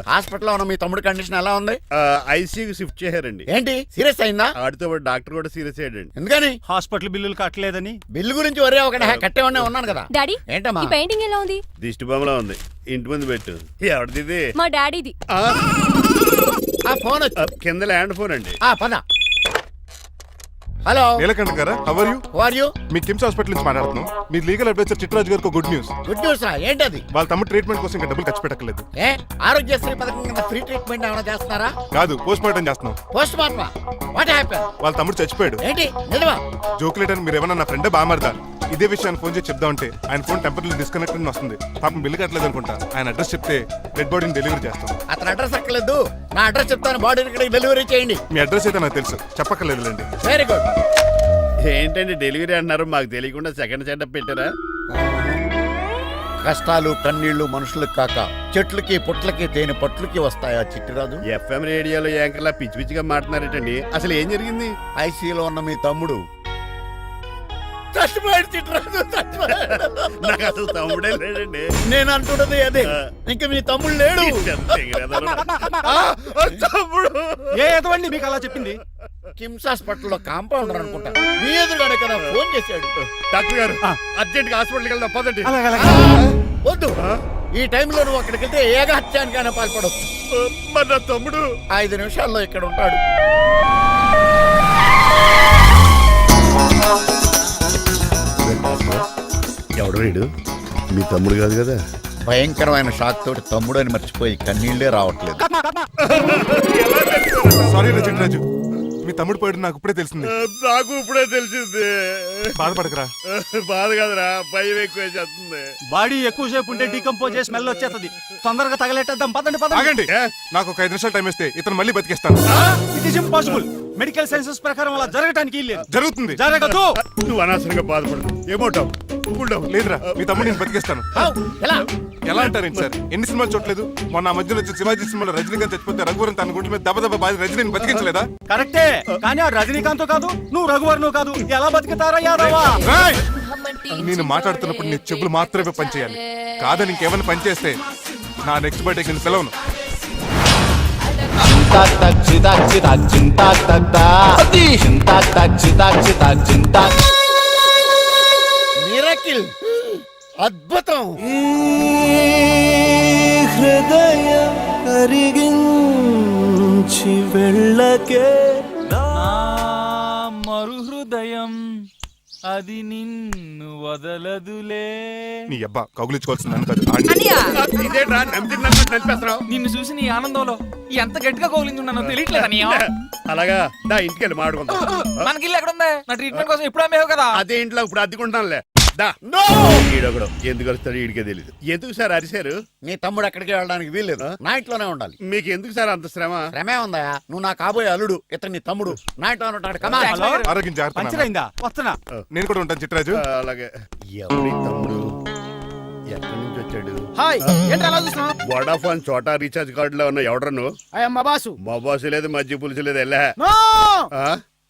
హాస్పిటల్లో ఉన్న మీ తమ్ముడి కండిషన్ ఎలా ఉంది? ఐసీయూకి షిఫ్ట్ చేశారండి. ఏంటి సీరియస్ అయిందా? ఆడితో పాటు డాక్టర్ కూడా సీరియస్ అయ్యాడండి. ఎందుకని? హాస్పిటల్ బిల్లులు కట్టలేదని. బిల్లు గురించి ఒరే ఒకటి కట్టేవాడినే ఉన్నాను కదా. డాడీ ఏంటమ్మా ఈ పెయింటింగ్ ఎలా ఉంది? దిష్టి బొమ్మలా ఉంది. ఇంటి ముందు పెట్టు. ఎవరిది? మా డాడీది. ఆ ఫోన్ కింద ల్యాండ్ ఫోన్ అండి. పద. హలో నీలకంఠ గారా, how are you? Who are you? మీ కిమ్స్ హాస్పిటల్ నుంచి మాట్లాడుతున్నాం. మీ లీగల్ అడ్వైజర్ చిట్రాజు గారికి గుడ్ న్యూస్. గుడ్ న్యూస్ రా. ఏంటది? వాళ్ళ తమ్ముడు ట్రీట్మెంట్ కోసం ఇంకా డబ్బులు ఖర్చు పెట్టలేదు. ఆరోగ్యశ్రీ పథకం కింద ఫ్రీ ట్రీట్మెంట్ ఏమైనా చేస్తున్నారా? కాదు, పోస్ట్ మార్టం చేస్తున్నాం. పోస్ట్ మార్టమా? What happen? వాళ్ళ తమ్ముడు చచ్చిపోయాడు. ఏంటి నిజమా? జోకులేట్ అని మీరు ఏమన్నా నా ఫ్రెండ్ బామర్దా ఇదే విషయాన్ని ఫోన్ చేసి చెప్దామంటే ఆయన ఫోన్ టెంపరీ డిస్కనెక్ట్ అని వస్తుంది. పాపం బిల్లు కట్టలేదు అనుకుంటా. ఆయన అడ్రస్ చెప్తే డెడ్ బాడీని డెలివరీ చేస్తాం. అతను అడ్రస్ అక్కర్లేదు, నా అడ్రస్ చెప్తాను, బాడీని ఇక్కడికి డెలివరీ చేయండి. మీ అడ్రస్ అయితే నాకు తెలుసు, చెప్పక్కర్లేదులేండి. Very good. ఏంటండి డెలివరీ అన్నారు, మాకు తెలియకుండా సెకండ్ సెటప్ పెట్టారా? కష్టాలు కన్నీళ్లు మనుషులకు కాక చెట్లకి పుట్లకి తేనె పట్లకి వస్తాయా చిట్టిరాజు? ఎఫ్ఎం రేడియోలో యాంకర్లా పిచ్చి పిచ్చిగా మాట్లాడారేటండి. అసలు ఏం జరిగింది? ఐసీయూలో ఉన్న మీ తమ్ముడు చచ్చిపోయాడు చిట్టిరాజు, చచ్చిపోయాడు. నాకు అసలు తమ్ముడే లేడండి. నేను అంటున్నది అదే. ఇంకా మీ తమ్ముడు లేడు. తమ్ముడు ఏ ఎదవండి మీకు అలా చెప్పింది? కిమ్స్ హాస్పిటల్లో కాంపౌండర్ అనుకుంటా, మీ ఎదురుగానే కదా ఫోన్ చేశాడు. డాక్టర్ గారు అర్జెంట్ గా హాస్పిటల్కి వెళ్దాం పదండి. వద్దు, ఈ టైంలో నువ్వు అక్కడికి వెళ్తే ఏకహత్యానికైనా పాల్పడవచ్చు. మరి నా తమ్ముడు 5 నిమిషాల్లో ఇక్కడ ఉంటాడు. ఎవడు వీడు? మీ తమ్ముడు కాదు కదా? భయంకరమైన షాక్ తోటి తమ్ముడు అని మర్చిపోయి కన్నీళ్లే రావట్లేదు. సారీ రా చిట్రాజు, మీ తమ్ముడు పోయాడు నాకు ఇప్పుడే తెలిసింది. నాకు ఇప్పుడే తెలిసింది. బాధపడకరా. బాధ కాదురా, భయం ఎక్కువ చేస్తుంది. బాడీ ఎక్కువసేపు ఉంటే డీకంపోజ్ చేసి స్మెల్ వచ్చేస్తుంది. తొందరగా తగలెట్టేద్దాం. పదండి పదండి. ఆగండి, నాకు ఒక 5 నిమిషాలు టైం ఇస్తే ఇతను మళ్ళీ బతికేస్తాను. It is impossible. Medical sciences ప్రకారం అలా జరగటానికి లేదు. జరుగుతుంది. జరగదు. నువ్వు అనవసరంగా బాధపడు. ఏమోటావు? లేదురా, మీ తమ్ముడు నేను బతికేస్తాను. ఎలా అంటారేంటి సార్? ఎన్ని సినిమాలు చూడలేదు? మొన్న మధ్యలో వచ్చిన శివాజీ సినిమాలో రజనీకాంత్ చచ్చిపోతే రఘువరన్ తన గుండె మీద దెబ్బ బాధ రజనీని బతికించలేదా? కరెక్టే, కానీ ఆ రజనీకాంత్ కాదు, నువ్వు రఘువర్ను కాదు. ఎలా బతుకుతారా యాదవా? నేను మాట్లాడుతున్నప్పుడు నీ చెప్పులు మాత్రమే పనిచేయాలి. కాదని ఇంకేమైనా పనిచేస్తే నా నెక్స్ట్ బర్త్డే కింద పిలవను. మిరకిల్, అద్భుతం. హృదయం కరిగించి వెళ్ళకే మరు హృదయం అది నిన్ను వదలదులే. నీ అబ్బా కౌగులించుకోవాల్సింది నన్ను కాదు. ఇదేట్రా నలిపేస్తున్నావు? నిన్ను చూసి నీ ఆనందంలో ఎంత గట్టిగా కౌలించున్నానో తెలియట్లేదని. అలాగా దా ఇంటికి వెళ్ళి మాడుకుందాం. మనకి ఇల్లు ఎక్కడుంది? నా ట్రీట్మెంట్ కోసం ఎప్పుడు అమ్మేవు కదా. అదే ఇంట్లో ఇప్పుడు అద్దెకుంటానులే. ఈడొకడు ఎందుకు వస్తాడు ఈడికే తెలీదు. ఎందుకు సార్ అరిశారు? నీ తమ్ముడు ఎక్కడికి వెళ్ళడానికి వీల్లేదు, నా ఇంట్లోనే ఉండాలి. మీకు ఎందుకు సార్ అంత శ్రమ? శ్రమే ఉందా? నువ్వు నా కాబోయే అల్లుడు, ఇతను నీ తమ్ముడు, నా ఇంట్లోనే ఉంటాడు. కమా. ఆరోగ్యం జాగ్రత్త. పంచరైందా? వస్తున్నా. నేను కూడా ఉంటాను చిట్రాజు. అలాగే. ఎవరి తమ్ముడు? ఎక్కడి నుంచి వచ్చాడు? హాయ్, ఏంటి అలా చూస్తున్నావు? వడాఫోన్ చోటా రీఛార్జ్ కార్డులో ఉన్న ఎవడరా నువ్వు? మా బాసు. మా బాసు లేదు, మజ్జి పులుసు లేదు. వెళ్ళా. నో!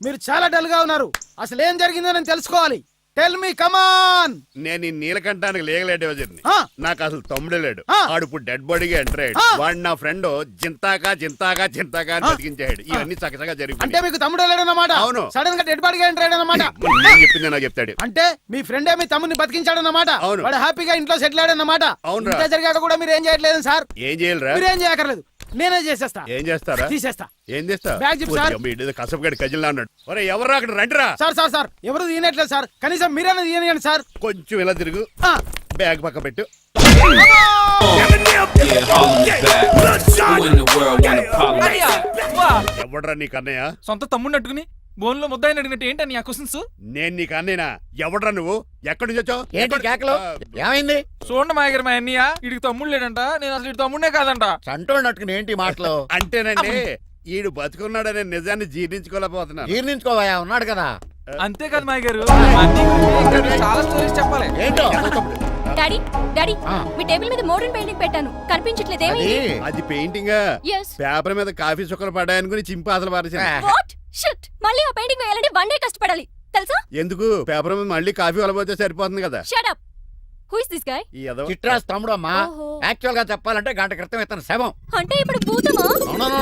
మీరు చాలా డల్ గా ఉన్నారు. అసలు ఏం జరిగిందో నేను తెలుసుకోవాలి. టెల్ మీ, కమాన్. నేను ఈ నీలకంఠానికి లీగల్ అడ్వైజర్ని. నాకు అసలు తమ్ముడే లేడు. ఆడు ఇప్పుడు డెడ్ బాడీగా ఎంటర్ అయ్యాడు. వాడు నా ఫ్రెండ్ జింతాకా జింతాకా జింతాకా అని బతికించాడు. ఇవన్నీ చక్కగా జరిగింది. అంటే మీకు తమ్ముడు లేడన్నమాట? అవును. సడన్ గా డెడ్ బాడీగా ఎంటర్ అయ్యాడన్నమాట. నేను చెప్పింది నాకు చెప్తాడు. అంటే మీ ఫ్రెండే మీ తమ్ముడిని బతికించాడన్నమాట. అవును. వాడు హ్యాపీగా ఇంట్లో సెటిల్ అయ్యాడన్నమాట. అవును. ఇంత జరిగాక కూడా మీరు ఏం చేయట్లేదు సార్. ఏం చేయాలరా? మీరు ఏం చేయక్కర్లేదు, నేనే చేసేస్తా. ఏం చేస్తారా? తీసేస్తా. ఏం చేస్తా? Bag zip sir. కసపగడి కజిల్లా అన్నాడు. ఒరే ఎవరు అక్కడ రండిరా. సార్ సార్ సార్, ఎవరు తీయనట్లేదు సార్. కనీసం మీరైనా తీయనియండి సార్. కొంచెం ఇలా తిరుగు. బ్యాగ్ పక్క పెట్టు. ఎవడ్రా నీకు అన్నయ్య? సొంత తమ్ముడిని అట్టుకుని బోన్లో ముద్దాయిని అడిగినట్టు ఏంటని ఆ క్వశ్చన్స్? నేను నీకు అన్నయ్యనా? ఎవడ్రా నువ్వు? ఎక్కడి నుంచి వచ్చావు? ఏంటి కేకలు? ఏమైంది? చూడండి మా దగ్గర మా అన్నయ్య వీడికి తమ్ముడు లేడంట. నేను అసలు ఇటు తమ్ముడే కాదంట. చంటోడు నట్టుకుని ఏంటి మాటలు? అంటేనండి ఈడు బతుకున్నాడనే నిజాన్ని జీర్ణించుకోలేకపోతున్నా. జీర్ణించుకోవా, ఉన్నాడు కదా. అంతేకాదు మా గారు, చాలా స్టోరీస్ చెప్పాలి. ఏంటో? డాడీ డాడీ మీ టేబుల్ మీద మోడర్న్ పెయింటింగ్ పెట్టాను, కనిపించట్లేదు. ఏమైంది? అది పెయింటింగ్. Yes. పేపర్ మీద కాఫీ చుక్కలు పడ్డాయనుకుని చింపి అసలు పారేసాను. వాట్ షిట్, మళ్ళీ ఆ పెయింటింగ్ వేయాలంటే 1 డే కష్టపడాలి తెలుసా? ఎందుకు? పేపర్ మీద మళ్ళీ కాఫీ వలపోతే సరిపోతుంది కదా. Shut up. Who is this guy? ఈ ఎదవ చిట్రాజ్ తమ్ముడు అమ్మా. ఓహో. యాక్చువల్ గా చెప్పాలంటే గంట క్రితం ఇతను శవం. అంటే ఇప్పుడు భూతమా?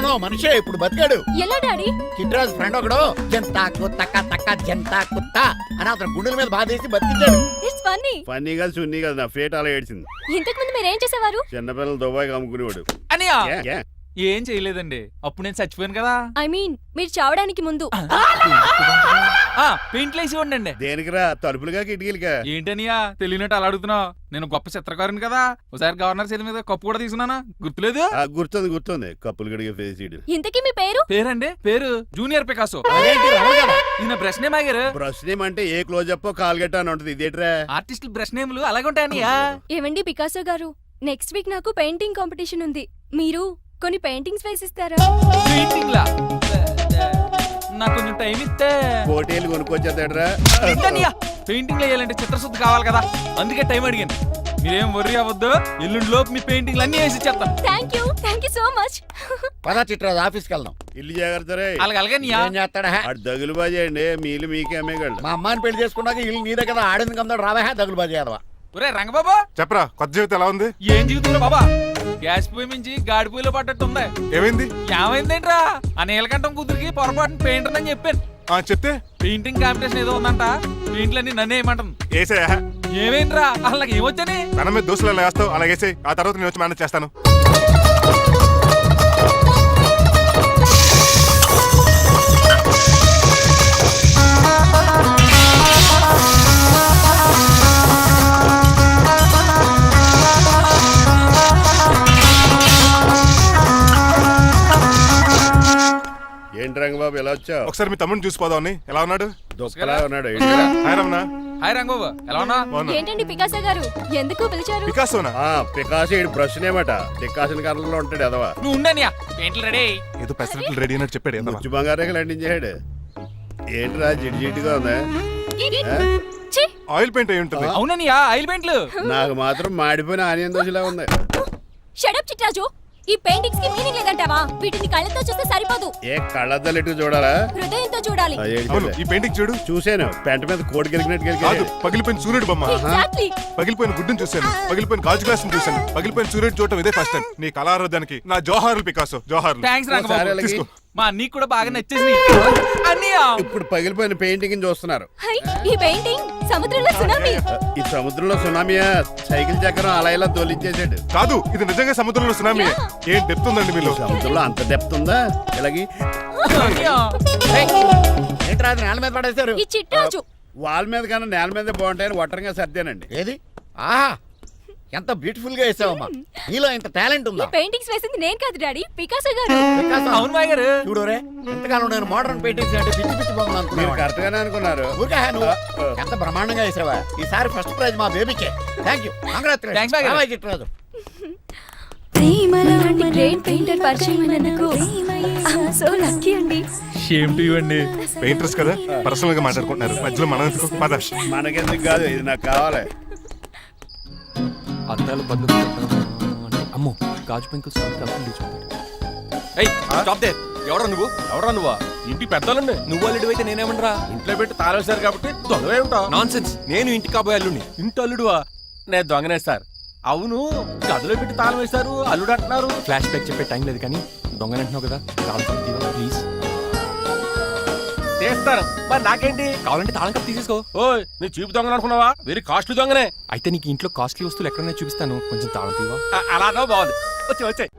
నో మనిషే ఇప్పుడు బతికాడు. ఎలా డాడీ? చిట్రాజ్ ఫ్రెండ్ ఒకడు జంతా కుత్తక తక్క జంతా కుత్త అని అతను గుండెల మీద బాధేసి బతికించాడు. It's funny. ఫన్నీ కాదు సున్నీ కాదు, నా ఫేట్ అలా ఏడ్చింది. ఇంతకు ముందు మీరు ఏం చేసేవారు? చిన్నపిల్లలు దుబాయ్ అమ్ముకునేవాడు. అనియా ఏ, ఏ? ఏం చేయలేదండి, అప్పుడు నేను చచ్చిపోయాను కదా. ఐ మీన్ మీరు చావడానికి ముందు. పెయింట్లు వేసి ఉండండి. దేనికిరా, తలుపులుగా కిటికీలుగా? ఏంటనియా తెలియనట్టు అలా అడుగుతున్నావు? నేను గొప్ప చిత్రకారుని కదా. ఒకసారి గవర్నర్ చేతి మీద కప్పు కూడా తీసుకున్నానా, గుర్తులేదు? గుర్తుంది కప్పులు గడిగే ఫేస్ ఇడు. ఇంతకీ మీ పేరు? పేరండి, పేరు జూనియర్ పికాసో. అదేంటి రమణ గారు? ఈయన బ్రష్ నేమ్ ఆగారు. బ్రష్ నేమ్ అంటే ఏ క్లోజ్ అప్ కాల్గట్ట అని ఉంటుంది. ఇదేట్రా? ఆర్టిస్టులు బ్రష్ నేమ్లు అలాగే ఉంటాయనియా. ఏవండి పికాసో గారు, నెక్స్ట్ వీక్ నాకు పెయింటింగ్ కాంపిటీషన్ ఉంది. మీరు కొన్ని పెయింటింగ్స్ వేసిస్తారా? పెయింటింగ్ లా నాకు కొంచెం టైం ఇస్తే. కోటేలు కొనుక్కొచ్చేదేట్రా? పెయింటింగ్ వేయాలంటే చిత్రశుద్ధి కావాలి కదా, అందుకే టైం అడిగాను. మీరేం వర్రీ అవ్వద్దు, ఎల్లుండి లోపు మీ పెయింటింగ్లు అన్ని వేసి ఇచ్చేస్తాను. Thank you so much. పద చిట్రాజ్ ఆఫీస్కి వెళ్దాం. ఇల్లు జాగ్రత్త రే. అలాగనియా ఏం చేస్తాడా? అటు దగులు బాజేయండి, మీలు మీకే అమ్మేగాళ్ళు. మా అమ్మాయిని పెళ్లి చేసుకున్నాక ఇల్లు నీదే కదా, ఆడింది కదా, రావా దగులు బాజీ అదవా. ఒరే రంగబాబా, చెప్పరా కొత్త జీవితం ఎలా ఉంది? ఏం జీవితంలో బాబా, గ్యాస్ పొయ్యి మించి గాడి పొయ్యిలో పడ్డట్టు ఉంది. ఏమైంది? ఏమైందేంట్రా, ఆ నీలకంఠం కూతురికి పొరపాటున పెయింటర్ అని చెప్పాను. చెప్తే పెయింటింగ్ కాంపిటీషన్ ఏదో ఉందంట, పెయింట్లన్నీ నన్నే ఏమంటాను. ఏసే ఏమైందిరా, అసలు నాకు ఏమొచ్చని? తన మీద దోశలు ఎలా వేస్తావు అలాగేసే, ఆ తర్వాత నేను వచ్చి మేనేజ్ చేస్తాను. ఏంటి రంగబాబు ఎలా వచ్చావు? ఒకసారి మీ తమ్ముడిని చూసిపోదామని. ఎలా ఉన్నాడు? దుఃఖలా ఉన్నాడు. హాయ్ రమణ. హాయ్ రంగబాబు, ఎలా ఉన్నా? బాగున్నా. ఏంటండి పికాసో గారు, ఎందుకు పిలిచారు? పికాసోనా? పికాసి బ్రష్ నేమట. డికాషన్ కలర్ లో ఉంటాడు ఎదవా. నువ్వు ఉండనియా, పెయింట్లు రెడీ. ఏదో పెసరట్లు రెడీ అయినట్టు చెప్పాడు. ఏదో ముచ్చు బంగారే లండించాడు. ఏంట్రా జిడ్జిడ్డుగా ఉందా? ఛీ! ఆయిల్ పెయింట్ అయి ఉంటుంది. అవుననియా, ఆయిల్ పెయింట్లు. నాకు మాత్రం మాడిపోయిన ఆనియన్ దోశలా ఉంది. షడప్ చిట్రాజు, ఈ పెయింటింగ్స్ కి మీనింగ్ లేదంటావా? వీటిని కళ్ళతో చూస్తే సరిపోదు, ఏ కళ్ళద్దలెట్టు చూడాలా? హృదయంతో చూడాలి. అవును, ఈ పెయింటింగ్ చూడు. చూసాను, పెంట మీద కోడి గెలిగినట్టు కాదు, గెలిగాడు. పగిలిపోయిన సూర్యుడు బొమ్మ. Exactly. పగిలిపోయిన గుడ్డును చూశాను, పగిలిపోయిన గాజు గ్లాస్ చూశాను, పగిలిపోయిన సూర్యుడు చూడటం ఇదే ఫస్ట్ టైం. నీ కళారోధానికి నా జోహార్లు పికాసో, జోహార్లు. థ్యాంక్స్ ఒకసారి రంగబాబు, అలాగే. తీసుకో. మా అన్నీకి కూడా బాగా నచ్చేసింది అన్నయ్య. ఇప్పుడు పగిలిపోయిన పెయింటింగ్ చూస్తున్నారు. హై, ఈ పెయింటింగ్ సముద్రంలో సునామీ. ఈ సముద్రంలో సునామీయా? సైకిల్ చక్రం అలా ఇలా తోలించేసాడు. కాదు, ఇది నిజంగా సముద్రంలో సునామీ. ఏం డెప్త్ ఉందండి మీలో? సముద్రంలో అంత డెప్త్ ఉందా? ఇలాగి అన్నయ్య, ఏంట్రా అది నేల మీద పడేశారు? ఈ చిట్రాజు వాల్ మీద కన్నా నేల మీద బాగుంటాయని ఒట్టరంగా సర్దానండి. ఏది? ఆహా, ఎంత బ్యూటిఫుల్ గా వేసావమ్మా. నీలో ఇంత టాలెంట్ ఈ ఉందా? పెయింటింగ్స్ వేసింది నేను కాదు డాడీ, పికాసో గారు. పికాసో. అవును మాయ గారు. చూడు రే, ఎంతకాలం నేను మోడర్న్ పెయింటింగ్స్ అంటే పిచ్చి పిచ్చి బొమ్మలు మీరు అనుకున్నాను. కరెక్ట్ గానే అనుకున్నారు. ఊరికే నువ్వు ఎంత బ్రహ్మాండంగా వేసావా. ఈసారి ఫస్ట్ ప్రైజ్ మా బేబీకే. థ్యాంక్ యూ, Thanks, బాగా. కంగ్రాచులేషన్ చిట్రాజు. అలాంటి గ్రేట్ పెయింటర్ పరిచయం అయినందుకు సో లక్కీ అండి. షేమ్ టు యు అండి. పెయింటర్స్ కదా, పర్సనల్ గా మాట్లాడుకుంటున్నారు. మధ్యలో మనం ఎందుకు? పద. మనకెందుకు కాదు, ఇది నాకు కావాలి. అద్దాలు బదులు అమ్మో గాజు పెంకులు ఎవరా నువ్వా? ఇంటి పెద్దలండి. నువ్వు అల్లుడు అయితే నేనేమంటరా? ఇంట్లో పెట్టి తాళేశారు కాబట్టి దొంగవే ఉంటావు. Non sense. నేను ఇంటి కాబోయే అల్లుడిని. ఇంటి అల్లుడువా? నేను దొంగనే సార్. అవును, గదిలో పెట్టి తాళం వేశారు, అల్లుడు అంటున్నారు. ఫ్లాష్ బ్యాక్ చెప్పే టైం లేదు కానీ దొంగనంటున్నావు కదా, తాళం కప్పు తీవా ప్లీజ్. చేస్తాను, మరి నాకేంటి? కావాలంటే తాళం కప్పు తీసేసుకో. ఓయ్, నీ చీపు దొంగను అనుకున్నావా? వెరీ కాస్ట్లీ దొంగనే. అయితే నీకు ఇంట్లో కాస్ట్లీ వస్తువులు ఎక్కడైనా చూపిస్తాను, కొంచెం తాళం తీవా. అలాగా బాగుంది, వచ్చాయి.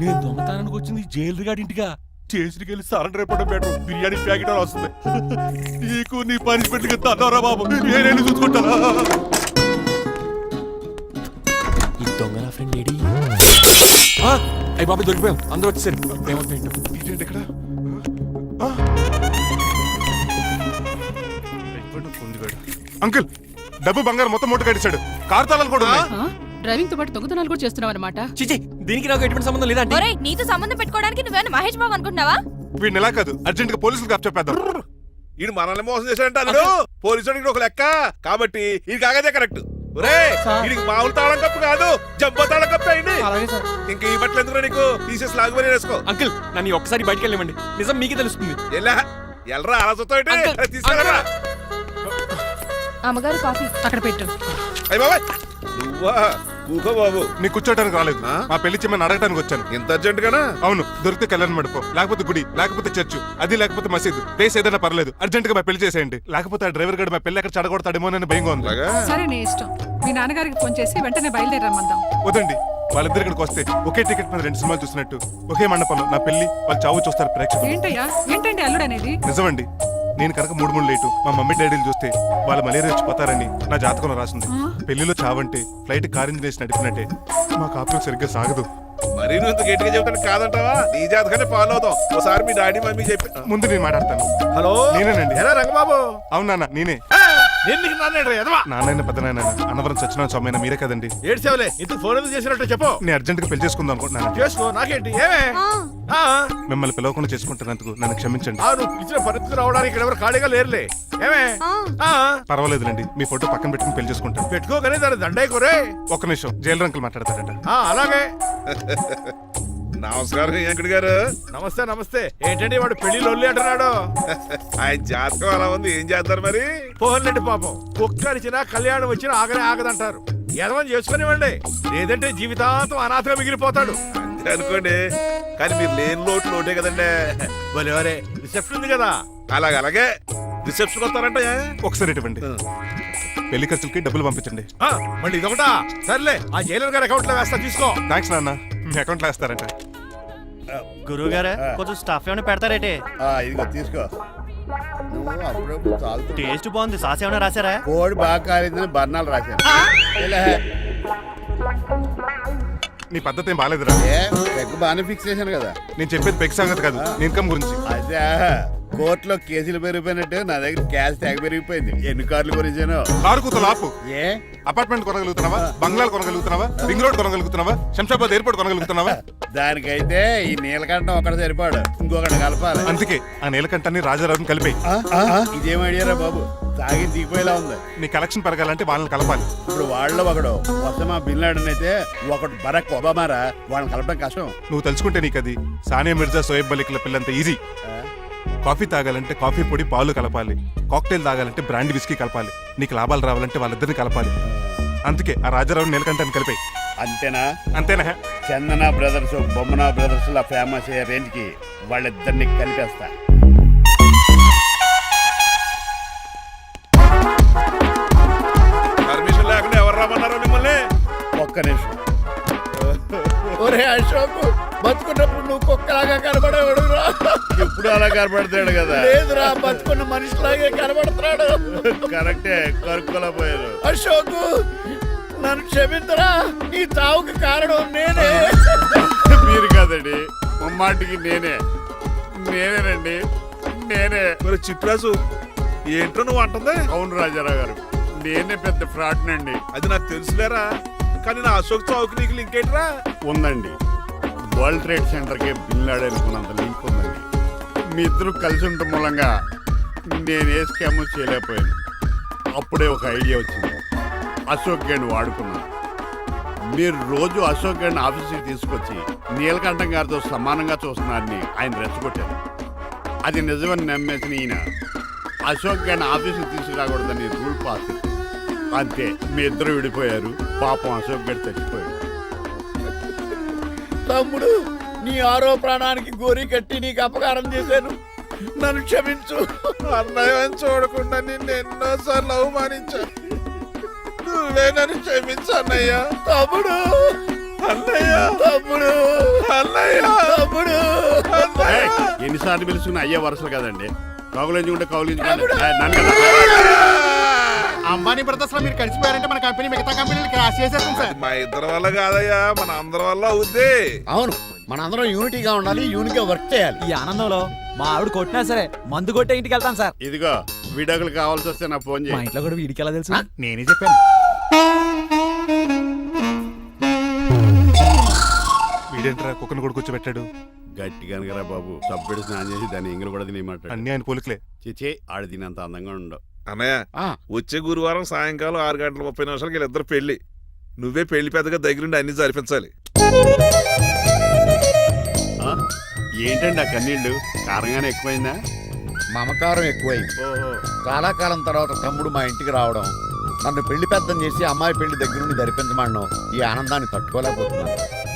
నేను దొంగతనానికి వచ్చింది జైలు గాడి ఇంటిగా. చేసికెళ్ళి సరెండర్ అయిపోవడం బెటర్. బిర్యానీ ప్యాకెట్ వస్తుంది. నీకు నీ పనిష్మెంట్ తన్నారా బాబు, నేనే చూసుకుంటారా? ఈ దొంగ నా ఫ్రెండ్ ఏడి? అయ్యి బాబు దొరికిపోయాం, అందరూ వచ్చేసారు. ఇక్కడ అంకుల్, డబ్బు బంగారం మొత్తం మూట కట్టించాడు. కారు తాళాలు కూడా ఉన్నాయి. డ్రైవింగ్ తో పాటు దొంగతనాలు కూడా చేస్తున్నావు అనమాట. చిచి, దీనికి నాకు ఎటువంటి సంబంధం లేదండి. ఒరేయ్, నీతో సంబంధం పెట్టుకోవడానికి నువ్వేనా మహేష్ బాబు అనుకుంటున్నావా? వీడిని ఎలా కాదు, అర్జెంట్ గా పోలీసులకు అప్పచెప్పేద్దాం. ఇది మనల్ని మోసం చేశాడంట. పోలీసు ఒక లెక్క కాబట్టి ఇది కాగదే కరెక్ట్. వీడికి మామూలు తాళం కప్పు కాదు, జబ్బ తాళం కప్పు అయింది. అలాగే సార్. ఇంకా ఈ బట్టలు ఎందుకు నీకు తీసేసి లాగుమని వేసుకో. అంకుల్ నన్ను ఒక్కసారి బయటికి వెళ్ళమండి, నిజం మీకే తెలుస్తుంది. ఎల్రా అలసతో అంకుల్, తీసుకెళ్ళరా. అమ్మగారు కాఫీ. అక్కడ పెట్టు. అయ్య బాబాయ్ నువ్వా? కూకో బాబు. నీకు కూర్చోటానికి రాలేదు, మా పెళ్లి చెమ్మని అడగటానికి వచ్చాను. ఇంత అర్జెంట్ గానా? అవును, దొరికితే కళ్యాణ మండపం, లేకపోతే గుడి, లేకపోతే చర్చ్, అది లేకపోతే మసీదు, ప్లేస్ ఏదైనా పర్లేదు, అర్జెంట్ గా మా పెళ్లి చేసేయండి. లేకపోతే ఆ డ్రైవర్ గడు మా పెళ్లి ఎక్కడ చెడగొడతాడేమోనని భయంగా ఉంది. సరే నీ ఇష్టం. మీ నాన్నగారికి ఫోన్ చేసి వెంటనే బయలుదేరమ్మందాం. వదండి, వాళ్ళిద్దరు ఇక్కడికి వస్తే ఒకే టికెట్ మీద 2 సినిమాలు చూసినట్టు, ఒకే మండపంలో నా పెళ్లి, వాళ్ళ చావు చూస్తారు ప్రేక్షకులు. ఏంటయ్యా, ఏంటండి అల్లుడు అనేది? నిజమండి, నేను కనుక 3 లేటు మా మమ్మీ డాడీలు చూస్తే వాళ్ళ మలేరియా వచ్చిపోతారని నా జాతకంలో రాసింది. పెళ్లిలో చావంటే ఫ్లైట్ కార్ ఇంజిన్ వేసి నడిపినట్టే. మా కాపురం సరిగ్గా సాగదు. మరీ నువ్వు ఇంత గట్టిగా చెబుతాను కాదంటావా? నీ జాతకాన్ని ఫాలో అవుతాం. ఒకసారి మీ డాడీ మమ్మీ చెప్పి. ముందు నేను మాట్లాడతాను. హలో, నేనేనండి. ఎలా రంగబాబు? అవునా, నేనే. నాన్న పెద్ద నాయన అన్నవరం సత్యనారాయణ స్వామి మీరే కదండి. ఏడ్చేవలే, ఇంత ఫోన్ ఎందుకు చేసినట్టు చెప్పు. నేను అర్జెంట్ గా పెళ్లి చేసుకుందాం అనుకుంటున్నాను. చేసుకో, నాకేంటి. ఏమే మిమ్మల్ని పిలవకుండా చేసుకుంటున్నందుకు నన్ను క్షమించండి. నువ్వు పిలిచిన పరిస్థితి రావడానికి ఇక్కడ ఎవరు ఖాళీగా లేరులే. ఏమే పర్వాలేదులేండి, మీ ఫోటో పక్కన పెట్టుకుని పెళ్లి చేసుకుంటాను. పెట్టుకోగానే దాని దండై కొరే. ఒక్క నిమిషం, జైలు రంకులు మాట్లాడతారట. అలాగే. నమస్కారం వెంకట గారు. నమస్తే నమస్తే. ఏంటండి వాడు పెళ్లి లొల్లి అంటున్నాడు? ఆయన జాతకం అలా ఉంది, ఏం చేస్తారు మరి? పోహన్లండి పాపం, కుక్క అరిచినా కళ్యాణం వచ్చినా ఆగనే ఆగదంటారు. ఎదవని చేసుకునివ్వండి, లేదంటే జీవితాంతం అనాథగా మిగిలిపోతాడు. అంతే అనుకోండి, కానీ మీరు లేని లోటే కదండి. భలేవరే, రిసెప్షన్ ఉంది కదా. అలాగే రిసెప్షన్ వస్తారంట. ఒకసారి ఇవ్వండి, పెళ్లి ఖర్చులకి డబ్బులు పంపించండి. మళ్ళీ ఇదొకటా? సర్లే, ఆ జైలర్ గారి అకౌంట్ లో వేస్తా, తీసుకో. థ్యాంక్స్ నాన్న, మీ అకౌంట్ లో వేస్తారంట. గురువు గారు కొంచెం స్టఫ్ ఏమైనా పెడతారేటే? ఇదిగో తీసుకో. నువ్వు అప్పుడప్పుడు చాలుతూ టేస్ట్ బాగుంది. సాస్ ఏమైనా రాశారా? కోడి బాగా కాలిందని బర్ణాలు రాశాను. ఇలా నీ పద్ధతి ఏం బాగాలేదురా. పెగ్ బాగానే ఫిక్స్ చేశాను కదా. నేను చెప్పేది పెగ్ సంగతి కాదు, ఇన్కమ్ గురించి. అదే కోర్టులో కేసులు పెరిగిపోయినట్టు నా దగ్గర క్యాష్ తెగ పెరిగిపోయింది. ఎన్ని కార్లు గురించాను. కారు కూతలు ఆపు. ఏ అపార్ట్మెంట్ కొనగలుగుతున్నావా? బంగ్లాలు కొనగలుగుతున్నావా? రింగ్ రోడ్ కొనగలుగుతున్నావా? శంషాబాద్ ఎయిర్పోర్ట్ కొనగలుగుతున్నావా? దానికైతే ఈ నీలకంఠం ఒకటి సరిపాడు, ఇంకొకటి కలపాలి. అందుకే ఆ నీలకంఠాన్ని రాజారావుని కలిపి. ఇదేం ఐడియారా బాబు, తాగి దిగిపోయేలా ఉంది. నీ కలెక్షన్ పెరగాలంటే వాళ్ళని కలపాలి. ఇప్పుడు వాళ్ళలో ఒకడు వసమా బిన్ లాడెన్ అయితే ఒకడు బరాక్ ఒబామారా, వాళ్ళని కలపడం కష్టం. నువ్వు తలుచుకుంటే నీకు అది సానియా మిర్జా, సోయబ్ మలిక్ల పిల్లంత ఈజీ. కాఫీ తాగాలంటే కాఫీ పొడి పాలు కలపాలి, కాక్టైల్ తాగాలంటే బ్రాండ్ విస్కీ కలపాలి, నీకు లాభాలు రావాలంటే వాళ్ళిద్దరిని కలపాలి. అందుకే ఆ రాజారావు నీలకంఠాన్ని కలిపాయి. అంతేనా? అంతేనా? చందన బ్రదర్స్, బొమ్మన బ్రదర్స్ లా ఫేమస్ అయ్యే రేంజ్ కి వాళ్ళిద్దరిని కలిపేస్తా. పర్మిషన్ లేకుండా ఎవరు రమ్మన్నారో మిమ్మల్ని? ఒక్క నిమిషం. ఒరే అశోక్, బతుకున్నప్పుడు నువ్వు కుక్కలాగా కనబడేవాడురా. ఇప్పుడు అలా కనబడతాడు కదా. లేదురా, బతుకున్న మనిషిలాగే కనబడుతున్నాడు. కరెక్టే, కరుక్కోలా పోయారు. అశోక్, నన్ను క్షమించరా, ఈ చావుకి కారణం నేనే. మీరు కాదండి, ముమ్మాటికి నేనేనండి, నేనే. మరి చిట్రాజు ఏంటో నువ్వు అంటుంది? అవును రాజారావు గారు, నేనే పెద్ద ఫ్రాడ్ నండి. అది నాకు తెలుసులేరా, కానీ నా అశోక్ చౌక్ నీకు లింక్ ఏంట్రా? ఉందండి, వరల్డ్ ట్రేడ్ సెంటర్ కి బిన్ లాడెన్ అనుకున్నంత లింక్ ఉందండి. మీ ఇద్దరు కలిసి ఉండటం మూలంగా నేను ఏ స్కామ్ చేయలేకపోయాను. అప్పుడే ఒక ఐడియా వచ్చింది, అశోక్ గేణ్ వాడుకున్నాను. మీరు రోజు అశోక్ గేణ్ ఆఫీస్కి తీసుకొచ్చి నీలకంఠం గారితో సమానంగా చూస్తున్నారని ఆయన రెచ్చగొట్టారు. అది నిజమని నమ్మేసిన ఈయన అశోక్ గేణ్ ఆఫీస్కి తీసుకురాకూడదని రూల్ పాస్ చేశారు. అంతే, మీ ఇద్దరు విడిపోయారు. పాపం అశోక్ గేణ్ చచ్చిపోయాడు. తమ్ముడు, నీ ఆరో ప్రాణానికి గోరి కట్టి నీకు అపకారం చేశాను, నన్ను క్షమించు. అన్నయ్యని చూడకుండా నిన్ను ఎన్నోసార్లు అవమానించాను, నువ్వే నన్ను క్షమించు అన్నయ్య. తమ్ముడు, అన్నయ్య, తమ్ముడు, అన్నయ్య, తమ్ముడు. అన్నయ్య. ఎన్నిసార్లు పిలుచుకున్న అయ్యే వరుసలు కదండి. కౌగులించుకుంటే అంబానీ బ్రదర్స్ లో మీరు కలిసిపోయారంటే మన కంపెనీ మిగతా కంపెనీలు క్రాష్ చేసేస్తాం సార్. మా ఇద్దరి వల్ల కాదయ్యా, మన అందరి వల్ల అవుద్ది. అవును, మనందరం యూనిటీగా ఉండాలి, యూనిట్గా వర్క్ చేయాలి. ఈ ఆనందంలో మా ఆవిడ కొట్టినా సరే మందు కొట్టే ఇంటికి వెళ్తాం సార్. ఇదిగో, విడాకులు కావాల్సి వస్తే నాకు ఫోన్ మా చేయి. ఇంట్లో కూడా వీడికి ఎలా తెలుసు? నేనే చెప్పాను. వీడేంట్రా కుక్కను కూడా కూర్చోబెట్టాడు? గట్టిగా అనగరా బాబు సబ్బెడు స్నానం చేసి దాన్ని ఎంగిలి కూడా తినేయమంటాడు. అన్ని ఆయన పోలికలే. చిచే ఆడు తినంత అందంగా ఉండవు. అన్నయ్య వచ్చే గురువారం సాయంకాలం 6:30 వీళ్ళిద్దరు పెళ్లి. నువ్వే పెళ్లి పెద్దగా దగ్గరుండి అన్ని జరిపించాలి. ఆ? ఏంటండి ఆ కన్నీళ్ళు కారంగానే ఎక్కువైందా? మమకారం ఎక్కువైంది. ఓహో. చాలా కాలం తర్వాత తమ్ముడు మా ఇంటికి రావడం, నన్ను పెళ్లి పెద్దం చేసి అమ్మాయి పెళ్లి దగ్గరుండి ధరిపించమన్నాం. ఈ ఆనందాన్ని తట్టుకోలేకపోతున్నాను.